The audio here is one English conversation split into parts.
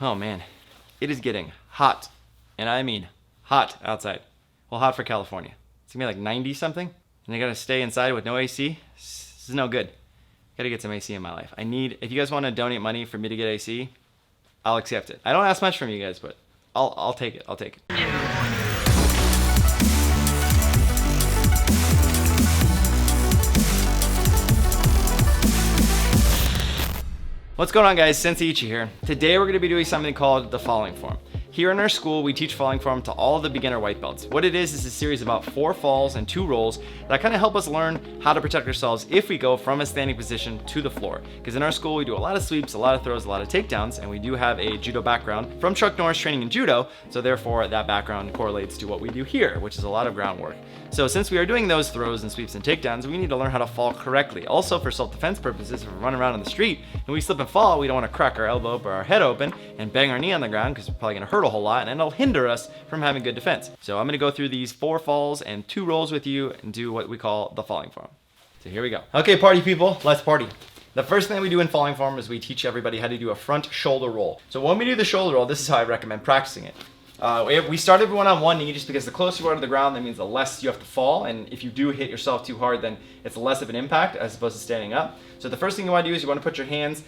Oh man, it is getting hot, and I mean hot outside. Well, hot for California. It's gonna be like 90 something, and I gotta stay inside with no AC. This is no good. Gotta get some AC in my life. If you guys wanna donate money for me to get AC, I'll accept it. I don't ask much from you guys, but I'll take it. I'll take it. What's going on, guys? Sensei Ichi here. Today we're going to be doing something called the falling form. Here in our school, we teach falling form to all of the beginner white belts. What it is a series of about 4 falls and 2 rolls that kind of help us learn how to protect ourselves if we go from a standing position to the floor. Because in our school, we do a lot of sweeps, a lot of throws, a lot of takedowns, and we do have a judo background from Chuck Norris training in judo, so therefore that background correlates to what we do here, which is a lot of groundwork. So since we are doing those throws and sweeps and takedowns, we need to learn how to fall correctly. Also for self-defense purposes, if we're running around on the street and we slip and fall, we don't want to crack our elbow or our head open and bang our knee on the ground because we're probably going to hurt a whole lot, and it'll hinder us from having good defense. So I'm going to go through these 4 falls and 2 rolls with you and do what we call the falling form. So here we go. Okay, party people, let's party. The first thing we do in falling form is we teach everybody how to do a front shoulder roll. So when we do the shoulder roll, this is how I recommend practicing it. We start everyone on one knee just because the closer you are to the ground, that means the less you have to fall, and if you do hit yourself too hard, then it's less of an impact as opposed to standing up. So the first thing you want to do is you want to put your hands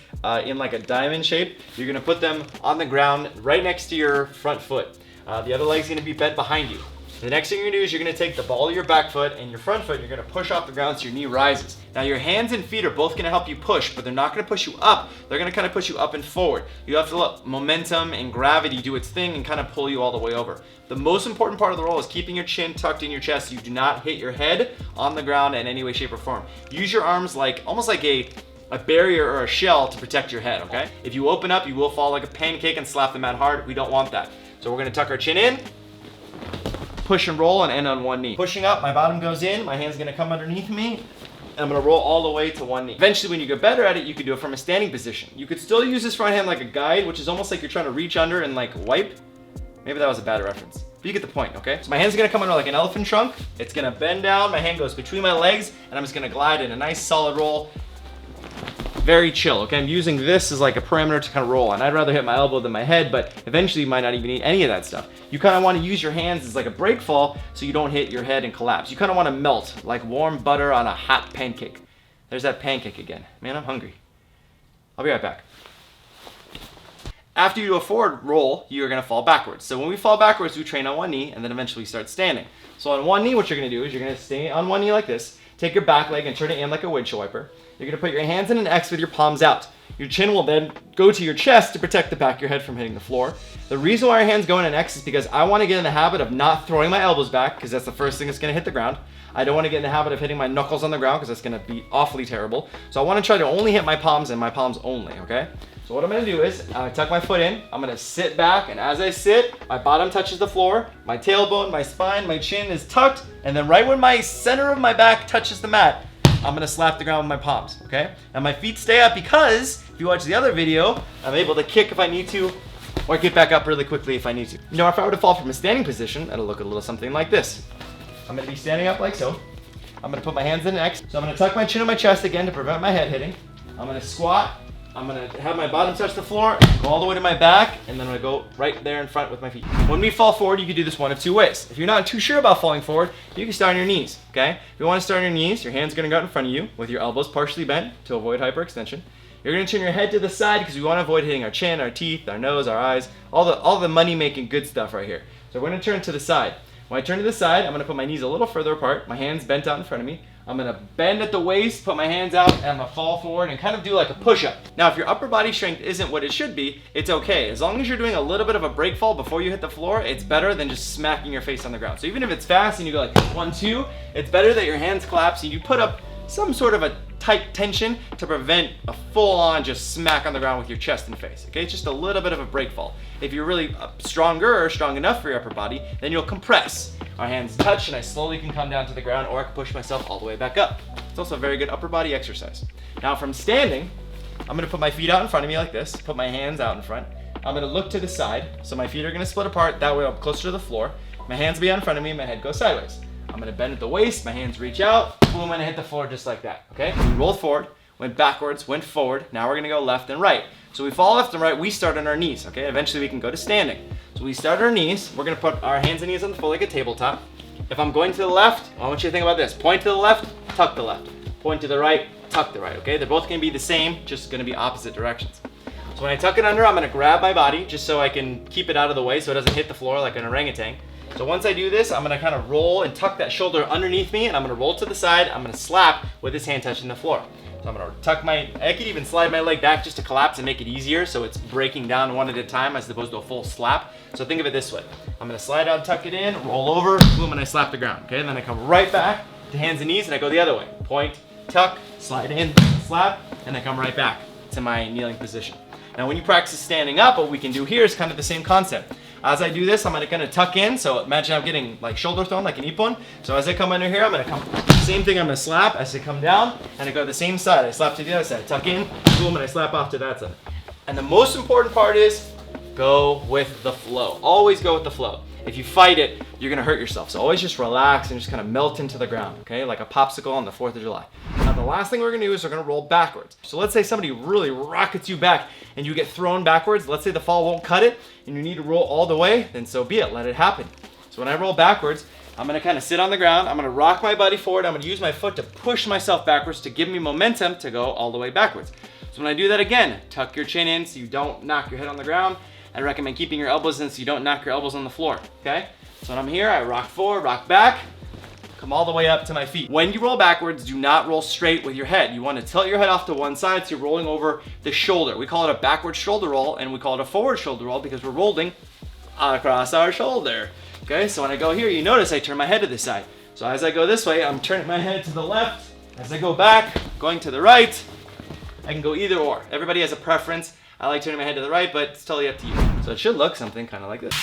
in like a diamond shape. You're going to put them on the ground right next to your front foot. The other leg's going to be bent behind you. The next thing you're going to do is you're going to take the ball of your back foot and your front foot, you're going to push off the ground so your knee rises. Now your hands and feet are both going to help you push, but they're not going to push you up. They're going to kind of push you up and forward. You have to let momentum and gravity do its thing and kind of pull you all the way over. The most important part of the roll is keeping your chin tucked in your chest. You do not hit your head on the ground in any way, shape, or form. Use your arms like almost like a barrier or a shell to protect your head, okay? If you open up, you will fall like a pancake and slap the mat hard. We don't want that. So we're going to tuck our chin in, push and roll, and end on one knee. Pushing up, my bottom goes in, my hand's gonna come underneath me, and I'm gonna roll all the way to one knee. Eventually, when you get better at it, you can do it from a standing position. You could still use this front hand like a guide, which is almost like you're trying to reach under and like wipe. Maybe that was a bad reference, but you get the point, okay? So my hand's gonna come under like an elephant trunk. It's gonna bend down, my hand goes between my legs, and I'm just gonna glide in a nice solid roll. Very chill, okay? I'm using this as like a parameter to kind of roll on. I'd rather hit my elbow than my head, but eventually you might not even need any of that stuff. You kind of want to use your hands as like a break fall so you don't hit your head and collapse. You kind of want to melt like warm butter on a hot pancake. There's that pancake again. Man, I'm hungry. I'll be right back. After you do a forward roll, you're gonna fall backwards. So when we fall backwards, we train on one knee and then eventually start standing. So on one knee, what you're gonna do is you're gonna stay on one knee like this, take your back leg and turn it in like a windshield wiper. You're gonna put your hands in an X with your palms out. Your chin will then go to your chest to protect the back of your head from hitting the floor. The reason why our hands go in an X is because I wanna get in the habit of not throwing my elbows back, because that's the first thing that's gonna hit the ground. I don't wanna get in the habit of hitting my knuckles on the ground, because that's gonna be awfully terrible. So I wanna try to only hit my palms and my palms only, okay? So what I'm gonna do is, tuck my foot in, I'm gonna sit back, and as I sit, my bottom touches the floor, my tailbone, my spine, my chin is tucked, and then right when my center of my back touches the mat, I'm gonna slap the ground with my palms, okay? And my feet stay up because, if you watch the other video, I'm able to kick if I need to, or get back up really quickly if I need to. You know, if I were to fall from a standing position, it'll look a little something like this. I'm gonna be standing up like so. I'm gonna put my hands in an X. So I'm gonna tuck my chin in my chest again to prevent my head hitting. I'm gonna squat. I'm gonna have my bottom touch the floor, go all the way to my back, and then I'm gonna go right there in front with my feet. When we fall forward, you can do this one of 2 ways. If you're not too sure about falling forward, you can start on your knees, okay? If you wanna start on your knees, your hand's gonna go out in front of you with your elbows partially bent to avoid hyperextension. You're gonna turn your head to the side because we wanna avoid hitting our chin, our teeth, our nose, our eyes, all the money-making good stuff right here. So we're gonna turn to the side. When I turn to the side, I'm gonna put my knees a little further apart, my hands bent out in front of me. I'm gonna bend at the waist, put my hands out, and I'm gonna fall forward and kind of do like a push-up. Now, if your upper body strength isn't what it should be, it's okay. As long as you're doing a little bit of a break fall before you hit the floor, it's better than just smacking your face on the ground. So even if it's fast and you go like 1, 2, it's better that your hands collapse and you put up some sort of a tight tension to prevent a full-on just smack on the ground with your chest and face, okay? It's just a little bit of a break fall. If you're really stronger or strong enough for your upper body, then you'll compress. Our hands touch and I slowly can come down to the ground, or I can push myself all the way back up. It's also a very good upper body exercise. Now from standing, I'm gonna put my feet out in front of me like this, put my hands out in front. I'm gonna look to the side, so my feet are gonna split apart, that way I'm closer to the floor. My hands will be out in front of me, my head goes sideways. I'm gonna bend at the waist, my hands reach out, boom, and I hit the floor just like that, okay? We roll forward. went backwards, went forward. Now we're gonna go left and right. So we fall left and right, we start on our knees, okay? Eventually we can go to standing. So we start our knees, we're gonna put our hands and knees on the floor like a tabletop. If I'm going to the left, I want you to think about this. Point to the left, tuck the left. Point to the right, tuck the right, okay? They're both gonna be the same, just gonna be opposite directions. So when I tuck it under, I'm gonna grab my body just so I can keep it out of the way so it doesn't hit the floor like an orangutan. So once I do this, I'm gonna kind of roll and tuck that shoulder underneath me, and I'm gonna roll to the side. I'm gonna slap with this hand touching the floor. So I'm gonna tuck I could even slide my leg back just to collapse and make it easier so it's breaking down one at a time as opposed to a full slap. So think of it this way. I'm gonna slide out, tuck it in, roll over, boom, and I slap the ground, okay? And then I come right back to hands and knees and I go the other way. Point, tuck, slide in, slap, and I come right back to my kneeling position. Now when you practice standing up, what we can do here is kind of the same concept. As I do this, I'm gonna kind of tuck in. So imagine I'm getting like shoulder thrown like an ippon. So as I come under here, I'm gonna come, same thing, I'm gonna slap as I come down, and I go the same side. I slap to the other side, tuck in, boom, and I slap off to that side. And the most important part is go with the flow. Always go with the flow. If you fight it, you're gonna hurt yourself. So always just relax and just kind of melt into the ground, okay? Like a popsicle on the 4th of July. Now the last thing we're gonna do is we're gonna roll backwards. So let's say somebody really rockets you back and you get thrown backwards. Let's say the fall won't cut it and you need to roll all the way, then so be it, let it happen. So when I roll backwards, I'm gonna kind of sit on the ground, I'm gonna rock my body forward, I'm gonna use my foot to push myself backwards to give me momentum to go all the way backwards. So when I do that again, tuck your chin in so you don't knock your head on the ground. I recommend keeping your elbows in so you don't knock your elbows on the floor, okay? So when I'm here, I rock forward, rock back, come all the way up to my feet. When you roll backwards, do not roll straight with your head. You want to tilt your head off to one side so you're rolling over the shoulder. We call it a backward shoulder roll, and we call it a forward shoulder roll because we're rolling across our shoulder. Okay, so when I go here, you notice I turn my head to the side. So as I go this way, I'm turning my head to the left. As I go back, going to the right, I can go either or. Everybody has a preference. I like turning my head to the right, but it's totally up to you. So it should look something kind of like this.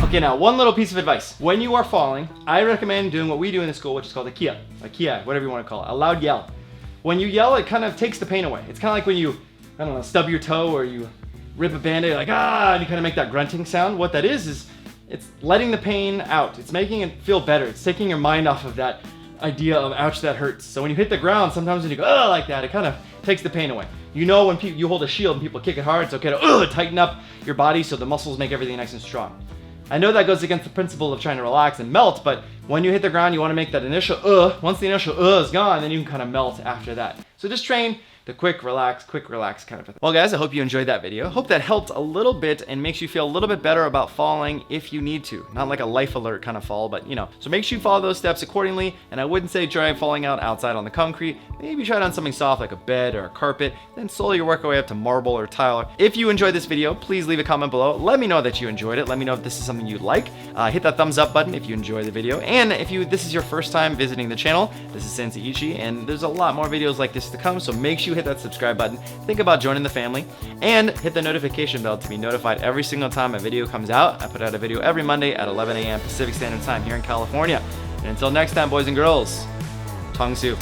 Okay, now one little piece of advice. When you are falling, I recommend doing what we do in the school, which is called a kia, whatever you want to call it, a loud yell. When you yell, it kind of takes the pain away. It's kind of like when you, I don't know, stub your toe or you rip a band-aid, like, and you kind of make that grunting sound. What that is it's letting the pain out. It's making it feel better. It's taking your mind off of that idea of, ouch, that hurts. So when you hit the ground, sometimes when you go, like that, it kind of takes the pain away. You know when you hold a shield and people kick it hard, it's okay to tighten up your body so the muscles make everything nice and strong. I know that goes against the principle of trying to relax and melt, but when you hit the ground, you want to make that initial once the initial is gone, then you can kind of melt after that. So just train the quick relax kind of a thing. Well guys, I hope you enjoyed that video. Hope that helped a little bit and makes you feel a little bit better about falling if you need to. Not like a life alert kind of fall, but you know. So make sure you follow those steps accordingly, and I wouldn't say try falling out outside on the concrete. Maybe try it on something soft like a bed or a carpet, then slowly work your way up to marble or tile. If you enjoyed this video, please leave a comment below. Let me know that you enjoyed it. Let me know if this is something you like. Hit that thumbs up button if you enjoy the video. And if this is your first time visiting the channel, this is Sensei Ichi, and there's a lot more videos like this to come, so make sure you hit that subscribe button. Think about joining the family, and hit the notification bell to be notified every single time a video comes out. I put out a video every Monday at 11 a.m. Pacific Standard Time here in California. And until next time, boys and girls, Tong Su.